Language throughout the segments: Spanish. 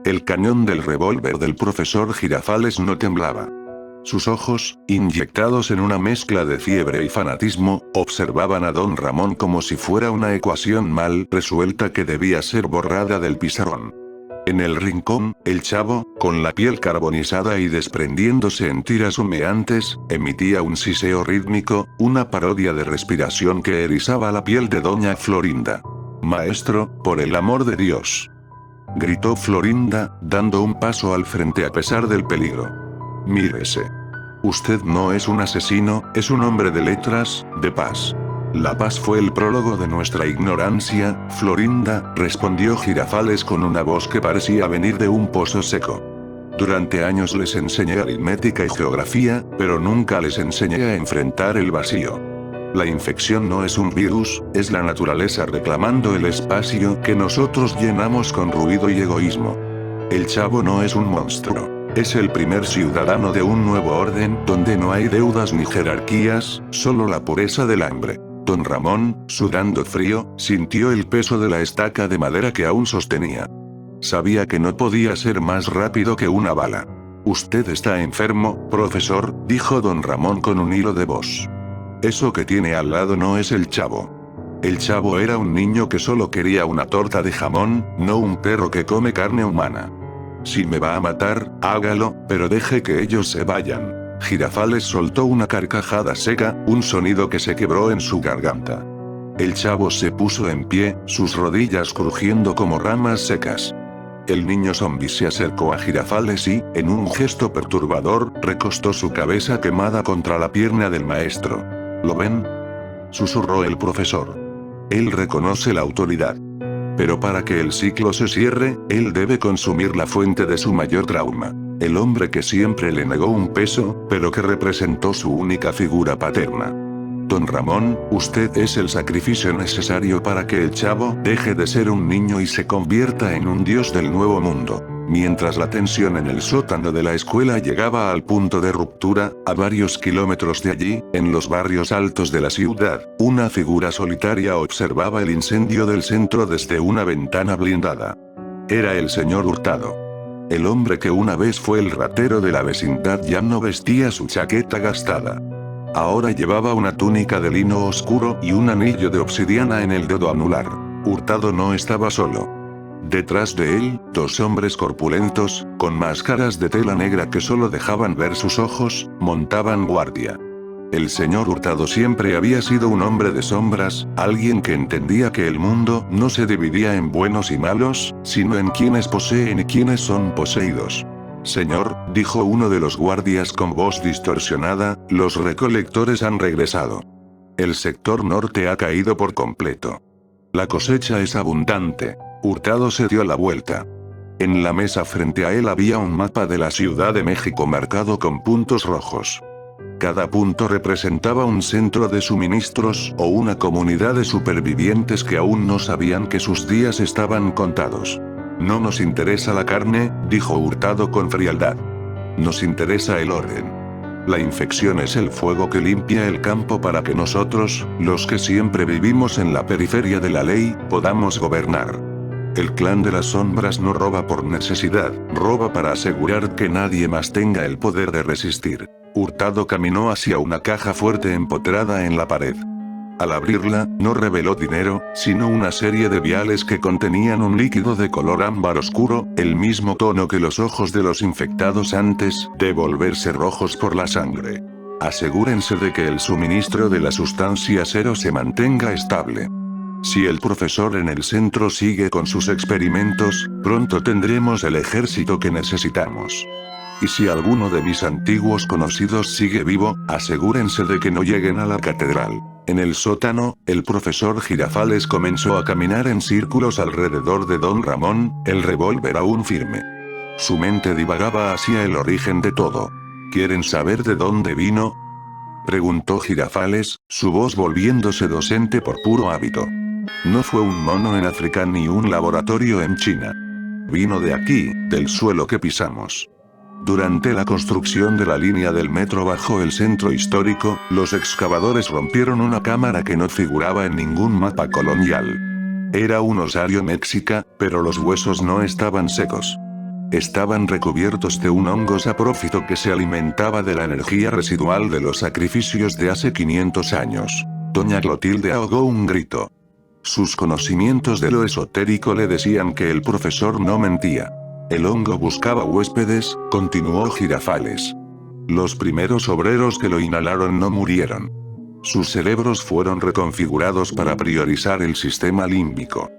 El cañón del revólver del profesor Girafales no temblaba. Sus ojos, inyectados en una mezcla de fiebre y fanatismo, observaban a don Ramón como si fuera una ecuación mal resuelta que debía ser borrada del pizarrón. En el rincón, el chavo, con la piel carbonizada y desprendiéndose en tiras humeantes, emitía un siseo rítmico, una parodia de respiración que erizaba la piel de doña Florinda. «Maestro, por el amor de Dios», gritó Florinda, dando un paso al frente a pesar del peligro. «Mírese. Usted no es un asesino, es un hombre de letras, de paz». «La paz fue el prólogo de nuestra ignorancia, Florinda», respondió Girafales con una voz que parecía venir de un pozo seco. «Durante años les enseñé aritmética y geografía, pero nunca les enseñé a enfrentar el vacío. La infección no es un virus, es la naturaleza reclamando el espacio que nosotros llenamos con ruido y egoísmo. El chavo no es un monstruo. Es el primer ciudadano de un nuevo orden donde no hay deudas ni jerarquías, solo la pureza del hambre». Don Ramón, sudando frío, sintió el peso de la estaca de madera que aún sostenía. Sabía que no podía ser más rápido que una bala. «Usted está enfermo, profesor», dijo don Ramón con un hilo de voz. «Eso que tiene al lado no es el chavo. El chavo era un niño que solo quería una torta de jamón, no un perro que come carne humana. Si me va a matar, hágalo, pero deje que ellos se vayan». Girafales soltó una carcajada seca, un sonido que se quebró en su garganta. El chavo se puso en pie, sus rodillas crujiendo como ramas secas. El niño zombi se acercó a Girafales y, en un gesto perturbador, recostó su cabeza quemada contra la pierna del maestro. «¿Lo ven?», susurró el profesor. «Él reconoce la autoridad. Pero para que el ciclo se cierre, él debe consumir la fuente de su mayor trauma. El hombre que siempre le negó un peso, pero que representó su única figura paterna. Don Ramón, usted es el sacrificio necesario para que el chavo deje de ser un niño y se convierta en un dios del nuevo mundo». Mientras la tensión en el sótano de la escuela llegaba al punto de ruptura, a varios kilómetros de allí, en los barrios altos de la ciudad, una figura solitaria observaba el incendio del centro desde una ventana blindada. Era el señor Hurtado. El hombre que una vez fue el ratero de la vecindad ya no vestía su chaqueta gastada. Ahora llevaba una túnica de lino oscuro y un anillo de obsidiana en el dedo anular. Hurtado no estaba solo. Detrás de él, dos hombres corpulentos, con máscaras de tela negra que solo dejaban ver sus ojos, montaban guardia. El señor Hurtado siempre había sido un hombre de sombras, alguien que entendía que el mundo no se dividía en buenos y malos, sino en quienes poseen y quienes son poseídos. «Señor», dijo uno de los guardias con voz distorsionada, «los recolectores han regresado. El sector norte ha caído por completo. La cosecha es abundante». Hurtado se dio la vuelta. En la mesa frente a él había un mapa de la Ciudad de México marcado con puntos rojos. Cada punto representaba un centro de suministros o una comunidad de supervivientes que aún no sabían que sus días estaban contados. «No nos interesa la carne», dijo Hurtado con frialdad. «Nos interesa el orden. La infección es el fuego que limpia el campo para que nosotros, los que siempre vivimos en la periferia de la ley, podamos gobernar. El clan de las sombras no roba por necesidad, roba para asegurar que nadie más tenga el poder de resistir». Hurtado caminó hacia una caja fuerte empotrada en la pared. Al abrirla, no reveló dinero, sino una serie de viales que contenían un líquido de color ámbar oscuro, el mismo tono que los ojos de los infectados antes de volverse rojos por la sangre. «Asegúrense de que el suministro de la sustancia cero se mantenga estable. Si el profesor en el centro sigue con sus experimentos, pronto tendremos el ejército que necesitamos. Y si alguno de mis antiguos conocidos sigue vivo, asegúrense de que no lleguen a la catedral». En el sótano, el profesor Girafales comenzó a caminar en círculos alrededor de don Ramón, el revólver aún firme. Su mente divagaba hacia el origen de todo. «¿Quieren saber de dónde vino?», preguntó Girafales, su voz volviéndose docente por puro hábito. «No fue un mono en África ni un laboratorio en China. Vino de aquí, del suelo que pisamos. Durante la construcción de la línea del metro bajo el centro histórico, los excavadores rompieron una cámara que no figuraba en ningún mapa colonial. Era un osario mexica, pero los huesos no estaban secos. Estaban recubiertos de un hongo saprófito que se alimentaba de la energía residual de los sacrificios de hace 500 años. Doña Clotilde ahogó un grito. Sus conocimientos de lo esotérico le decían que el profesor no mentía. El hongo buscaba huéspedes, continuó Girafales. Los primeros obreros que lo inhalaron no murieron. Sus cerebros fueron reconfigurados para priorizar el sistema límbico.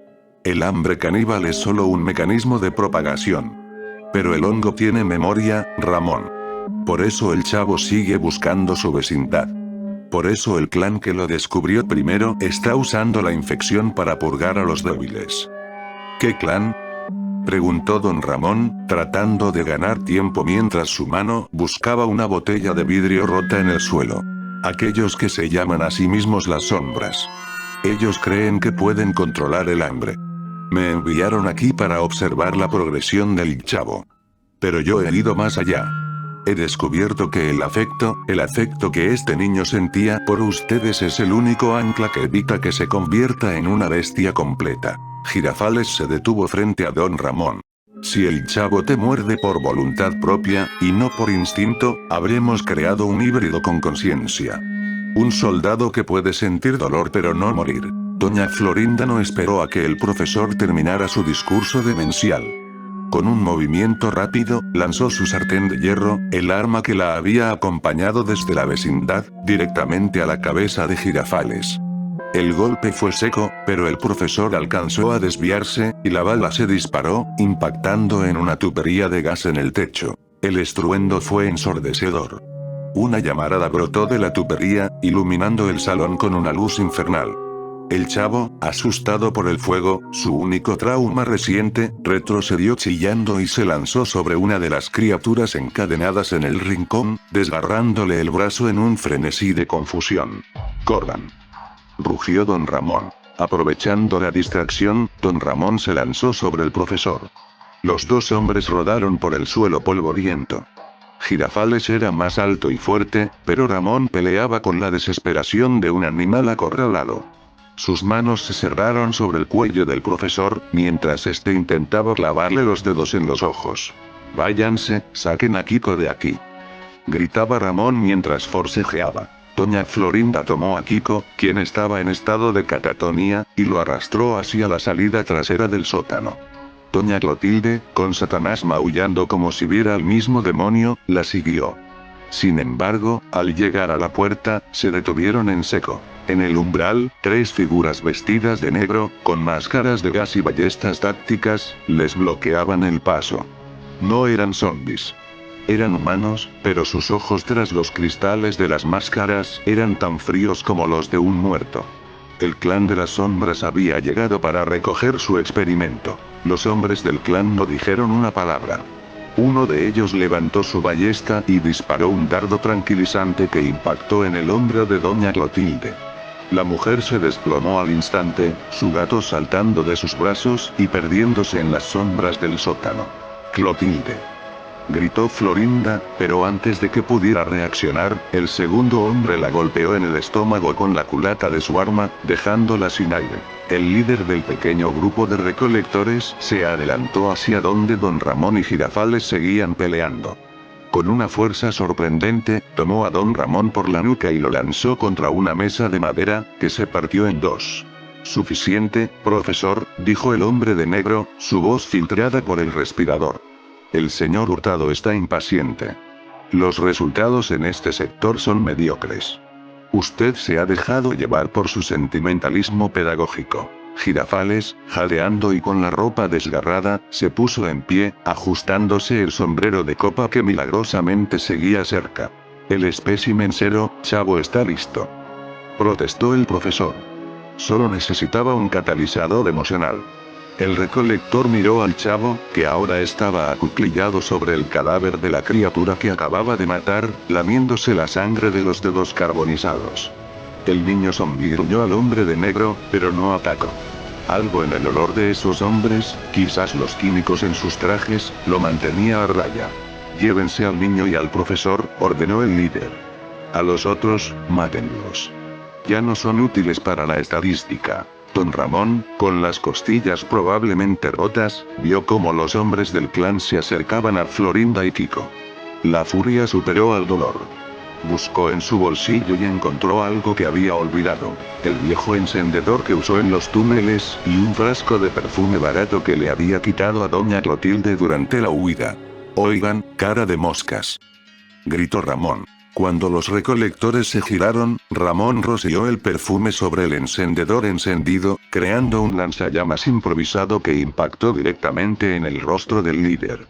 El hambre caníbal es solo un mecanismo de propagación. Pero el hongo tiene memoria, Ramón. Por eso el chavo sigue buscando su vecindad. Por eso el clan que lo descubrió primero está usando la infección para purgar a los débiles. ¿Qué clan?, preguntó don Ramón, tratando de ganar tiempo mientras su mano buscaba una botella de vidrio rota en el suelo. Aquellos que se llaman a sí mismos las sombras. Ellos creen que pueden controlar el hambre. Me enviaron aquí para observar la progresión del chavo. Pero yo he ido más allá. He descubierto que el afecto que este niño sentía por ustedes es el único ancla que evita que se convierta en una bestia completa. Girafales se detuvo frente a don Ramón. Si el chavo te muerde por voluntad propia, y no por instinto, habremos creado un híbrido con conciencia. Un soldado que puede sentir dolor pero no morir. Doña Florinda no esperó a que el profesor terminara su discurso demencial. Con un movimiento rápido, lanzó su sartén de hierro, el arma que la había acompañado desde la vecindad, directamente a la cabeza de Girafales. El golpe fue seco, pero el profesor alcanzó a desviarse, y la bala se disparó, impactando en una tubería de gas en el techo. El estruendo fue ensordecedor. Una llamarada brotó de la tubería, iluminando el salón con una luz infernal. El chavo, asustado por el fuego, su único trauma reciente, retrocedió chillando y se lanzó sobre una de las criaturas encadenadas en el rincón, desgarrándole el brazo en un frenesí de confusión. ¡Corran!, rugió don Ramón. Aprovechando la distracción, don Ramón se lanzó sobre el profesor. Los dos hombres rodaron por el suelo polvoriento. Girafales era más alto y fuerte, pero Ramón peleaba con la desesperación de un animal acorralado. Sus manos se cerraron sobre el cuello del profesor, mientras este intentaba clavarle los dedos en los ojos. «Váyanse, saquen a Kiko de aquí», gritaba Ramón mientras forcejeaba. Doña Florinda tomó a Kiko, quien estaba en estado de catatonía, y lo arrastró hacia la salida trasera del sótano. Doña Clotilde, con Satanás maullando como si viera al mismo demonio, la siguió. Sin embargo, al llegar a la puerta, se detuvieron en seco. En el umbral, tres figuras vestidas de negro, con máscaras de gas y ballestas tácticas, les bloqueaban el paso. No eran zombies. Eran humanos, pero sus ojos tras los cristales de las máscaras eran tan fríos como los de un muerto. El clan de las sombras había llegado para recoger su experimento. Los hombres del clan no dijeron una palabra. Uno de ellos levantó su ballesta y disparó un dardo tranquilizante que impactó en el hombro de doña Clotilde. La mujer se desplomó al instante, su gato saltando de sus brazos y perdiéndose en las sombras del sótano. «Clotilde», gritó Florinda, pero antes de que pudiera reaccionar, el segundo hombre la golpeó en el estómago con la culata de su arma, dejándola sin aire. El líder del pequeño grupo de recolectores se adelantó hacia donde don Ramón y Girafales seguían peleando. Con una fuerza sorprendente, tomó a don Ramón por la nuca y lo lanzó contra una mesa de madera, que se partió en dos. «Suficiente, profesor», dijo el hombre de negro, su voz filtrada por el respirador. «El señor Hurtado está impaciente. Los resultados en este sector son mediocres. Usted se ha dejado llevar por su sentimentalismo pedagógico». Girafales, jadeando y con la ropa desgarrada, se puso en pie, ajustándose el sombrero de copa que milagrosamente seguía cerca. «El espécimen cero, chavo, está listo», protestó el profesor. Solo necesitaba un catalizador emocional. El recolector miró al chavo, que ahora estaba acuclillado sobre el cadáver de la criatura que acababa de matar, lamiéndose la sangre de los dedos carbonizados. El niño zombi gruñó al hombre de negro, pero no atacó. Algo en el olor de esos hombres, quizás los químicos en sus trajes, lo mantenía a raya. «Llévense al niño y al profesor», ordenó el líder. «A los otros, mátenlos. Ya no son útiles para la estadística». Don Ramón, con las costillas probablemente rotas, vio cómo los hombres del clan se acercaban a Florinda y Kiko. La furia superó al dolor. Buscó en su bolsillo y encontró algo que había olvidado. El viejo encendedor que usó en los túneles, y un frasco de perfume barato que le había quitado a doña Clotilde durante la huida. «Oigan, cara de moscas», gritó Ramón. Cuando los recolectores se giraron, Ramón roció el perfume sobre el encendedor encendido, creando un lanzallamas improvisado que impactó directamente en el rostro del líder.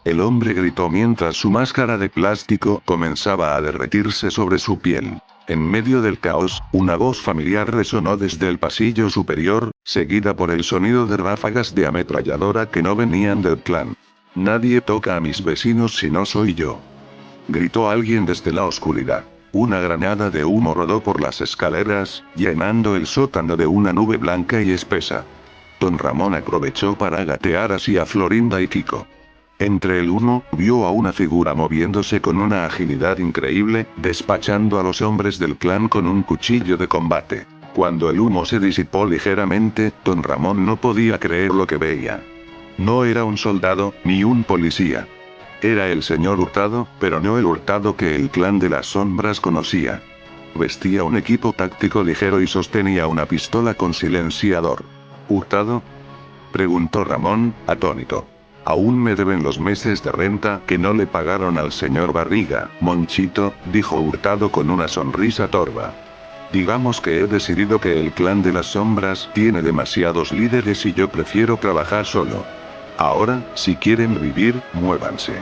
El hombre gritó mientras su máscara de plástico comenzaba a derretirse sobre su piel. En medio del caos, una voz familiar resonó desde el pasillo superior, seguida por el sonido de ráfagas de ametralladora que no venían del clan. «Nadie toca a mis vecinos si no soy yo», gritó alguien desde la oscuridad. Una granada de humo rodó por las escaleras, llenando el sótano de una nube blanca y espesa. Don Ramón aprovechó para gatear hacia Florinda y Kiko. Entre el humo, vio a una figura moviéndose con una agilidad increíble, despachando a los hombres del clan con un cuchillo de combate. Cuando el humo se disipó ligeramente, Don Ramón no podía creer lo que veía. No era un soldado, ni un policía. Era el señor Hurtado, pero no el Hurtado que el clan de las sombras conocía. Vestía un equipo táctico ligero y sostenía una pistola con silenciador. «¿Hurtado?», preguntó Ramón, atónito. «Aún me deben los meses de renta que no le pagaron al señor Barriga, Monchito», dijo Hurtado con una sonrisa torva. «Digamos que he decidido que el clan de las sombras tiene demasiados líderes y yo prefiero trabajar solo. Ahora, si quieren vivir, muévanse.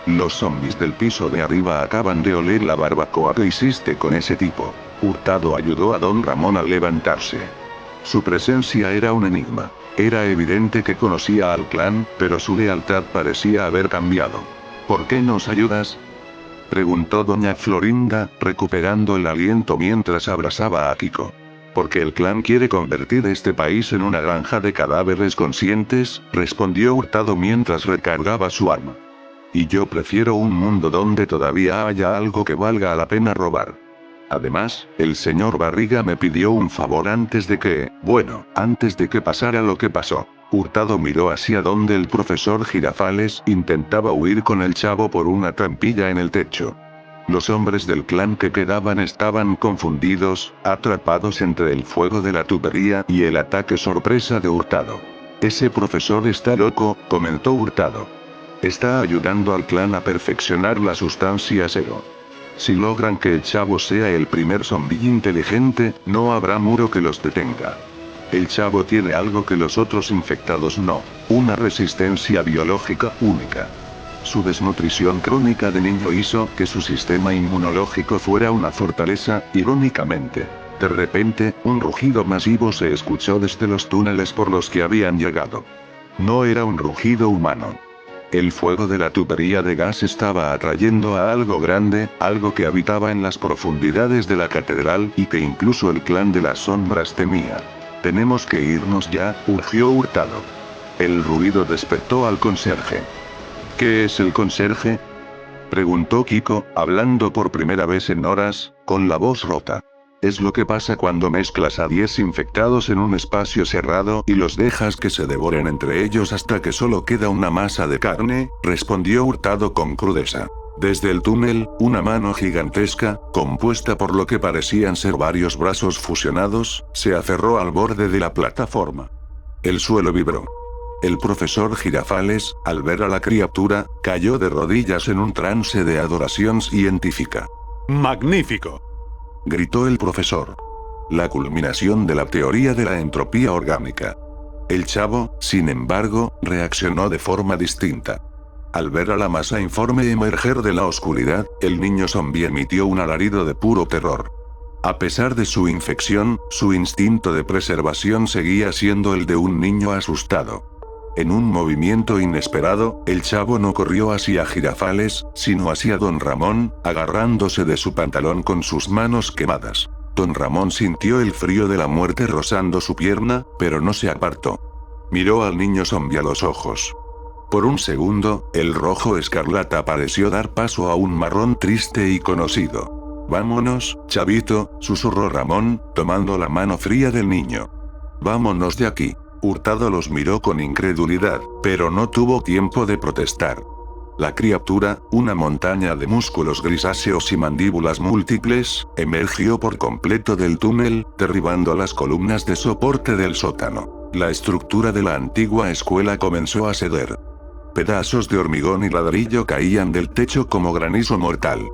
Los zombies del piso de arriba acaban de oler la barbacoa que hiciste con ese tipo». Hurtado ayudó a Don Ramón a levantarse. Su presencia era un enigma. Era evidente que conocía al clan, pero su lealtad parecía haber cambiado. «¿Por qué nos ayudas?», preguntó doña Florinda, recuperando el aliento mientras abrazaba a Kiko. «Porque el clan quiere convertir este país en una granja de cadáveres conscientes», respondió Hurtado mientras recargaba su arma. «Y yo prefiero un mundo donde todavía haya algo que valga la pena robar. Además, el señor Barriga me pidió un favor antes de que pasara lo que pasó». Hurtado miró hacia donde el profesor Girafales intentaba huir con el chavo por una trampilla en el techo. Los hombres del clan que quedaban estaban confundidos, atrapados entre el fuego de la tubería y el ataque sorpresa de Hurtado. «Ese profesor está loco», comentó Hurtado. «Está ayudando al clan a perfeccionar la sustancia cero. Si logran que el chavo sea el primer zombi inteligente, no habrá muro que los detenga. El chavo tiene algo que los otros infectados no, una resistencia biológica única. Su desnutrición crónica de niño hizo que su sistema inmunológico fuera una fortaleza», irónicamente. De repente, un rugido masivo se escuchó desde los túneles por los que habían llegado. No era un rugido humano. El fuego de la tubería de gas estaba atrayendo a algo grande, algo que habitaba en las profundidades de la catedral y que incluso el clan de las sombras temía. «Tenemos que irnos ya», urgió Hurtado. El ruido despertó al conserje. «¿Qué es el conserje?», preguntó Kiko, hablando por primera vez en horas, con la voz rota. «Es lo que pasa cuando mezclas a 10 infectados en un espacio cerrado y los dejas que se devoren entre ellos hasta que solo queda una masa de carne», respondió Hurtado con crudeza. Desde el túnel, una mano gigantesca, compuesta por lo que parecían ser varios brazos fusionados, se aferró al borde de la plataforma. El suelo vibró. El profesor Girafales, al ver a la criatura, cayó de rodillas en un trance de adoración científica. ¡Magnífico!, gritó el profesor. La culminación de la teoría de la entropía orgánica. El chavo, sin embargo, reaccionó de forma distinta. Al ver a la masa informe emerger de la oscuridad, el niño zombi emitió un alarido de puro terror. A pesar de su infección, su instinto de preservación seguía siendo el de un niño asustado. En un movimiento inesperado, el chavo no corrió hacia Girafales, sino hacia Don Ramón, agarrándose de su pantalón con sus manos quemadas. Don Ramón sintió el frío de la muerte rozando su pierna, pero no se apartó. Miró al niño zombi a los ojos. Por un segundo, el rojo escarlata pareció dar paso a un marrón triste y conocido. «Vámonos, chavito», susurró Ramón, tomando la mano fría del niño. Vámonos de aquí. Hurtado los miró con incredulidad, pero no tuvo tiempo de protestar. La criatura, una montaña de músculos grisáceos y mandíbulas múltiples, emergió por completo del túnel, derribando las columnas de soporte del sótano. La estructura de la antigua escuela comenzó a ceder. Pedazos de hormigón y ladrillo caían del techo como granizo mortal.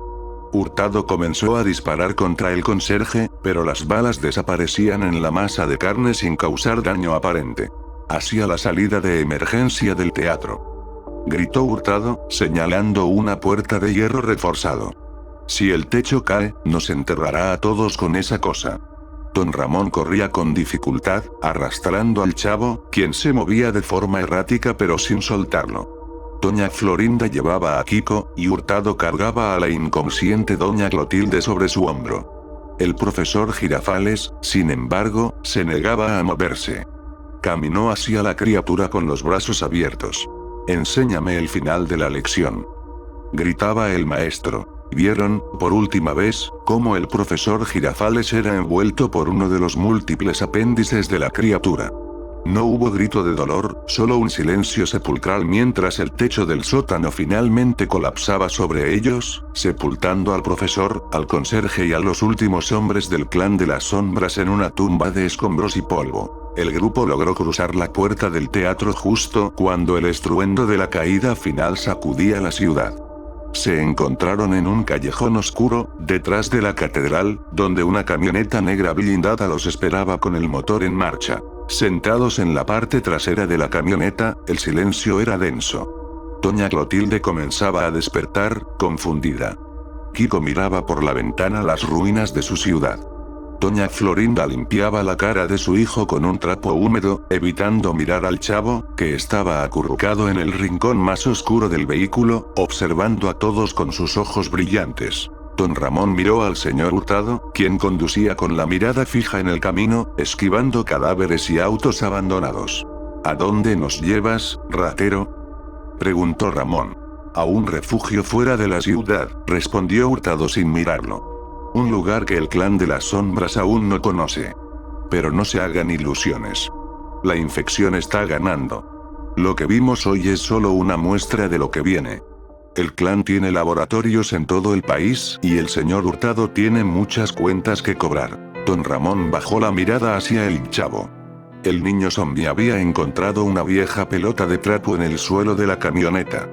Hurtado comenzó a disparar contra el conserje, pero las balas desaparecían en la masa de carne sin causar daño aparente. Hacia la salida de emergencia del teatro. Gritó Hurtado, señalando una puerta de hierro reforzado. Si el techo cae, nos enterrará a todos con esa cosa. Don Ramón corría con dificultad, arrastrando al chavo, quien se movía de forma errática pero sin soltarlo. Doña Florinda llevaba a Kiko, y Hurtado cargaba a la inconsciente Doña Clotilde sobre su hombro. El profesor Girafales, sin embargo, se negaba a moverse. Caminó hacia la criatura con los brazos abiertos. «Enséñame el final de la lección», gritaba el maestro. Vieron, por última vez, cómo el profesor Girafales era envuelto por uno de los múltiples apéndices de la criatura. No hubo grito de dolor, solo un silencio sepulcral mientras el techo del sótano finalmente colapsaba sobre ellos, sepultando al profesor, al conserje y a los últimos hombres del clan de las sombras en una tumba de escombros y polvo. El grupo logró cruzar la puerta del teatro justo cuando el estruendo de la caída final sacudía la ciudad. Se encontraron en un callejón oscuro, detrás de la catedral, donde una camioneta negra blindada los esperaba con el motor en marcha. Sentados en la parte trasera de la camioneta, el silencio era denso. Doña Clotilde comenzaba a despertar, confundida. Kiko miraba por la ventana las ruinas de su ciudad. Doña Florinda limpiaba la cara de su hijo con un trapo húmedo, evitando mirar al chavo, que estaba acurrucado en el rincón más oscuro del vehículo, observando a todos con sus ojos brillantes. Don Ramón miró al señor Hurtado, quien conducía con la mirada fija en el camino, esquivando cadáveres y autos abandonados. «¿A dónde nos llevas, ratero?», preguntó Ramón. «A un refugio fuera de la ciudad», respondió Hurtado sin mirarlo. «Un lugar que el clan de las sombras aún no conoce. Pero no se hagan ilusiones. La infección está ganando. Lo que vimos hoy es solo una muestra de lo que viene. El clan tiene laboratorios en todo el país, y el señor Hurtado tiene muchas cuentas que cobrar». Don Ramón bajó la mirada hacia el chavo. El niño zombie había encontrado una vieja pelota de trapo en el suelo de la camioneta.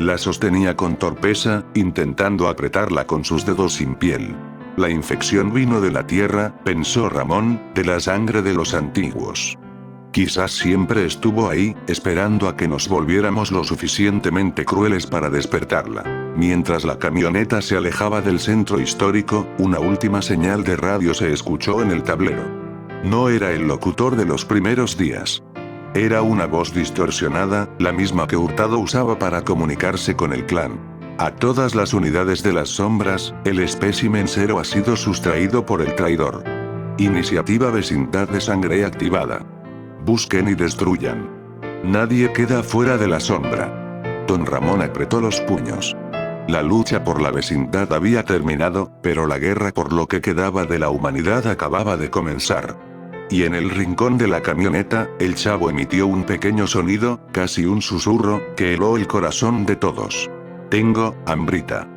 La sostenía con torpeza, intentando apretarla con sus dedos sin piel. La infección vino de la tierra, pensó Ramón, de la sangre de los antiguos. Quizás siempre estuvo ahí, esperando a que nos volviéramos lo suficientemente crueles para despertarla. Mientras la camioneta se alejaba del centro histórico, una última señal de radio se escuchó en el tablero. No era el locutor de los primeros días. Era una voz distorsionada, la misma que Hurtado usaba para comunicarse con el clan. «A todas las unidades de las sombras, el espécimen 0 ha sido sustraído por el traidor. Iniciativa Vecindad de Sangre activada. Busquen y destruyan. Nadie queda fuera de la sombra». Don Ramón apretó los puños. La lucha por la vecindad había terminado, pero la guerra por lo que quedaba de la humanidad acababa de comenzar. Y en el rincón de la camioneta, el chavo emitió un pequeño sonido, casi un susurro, que heló el corazón de todos. «Tengo hambrita».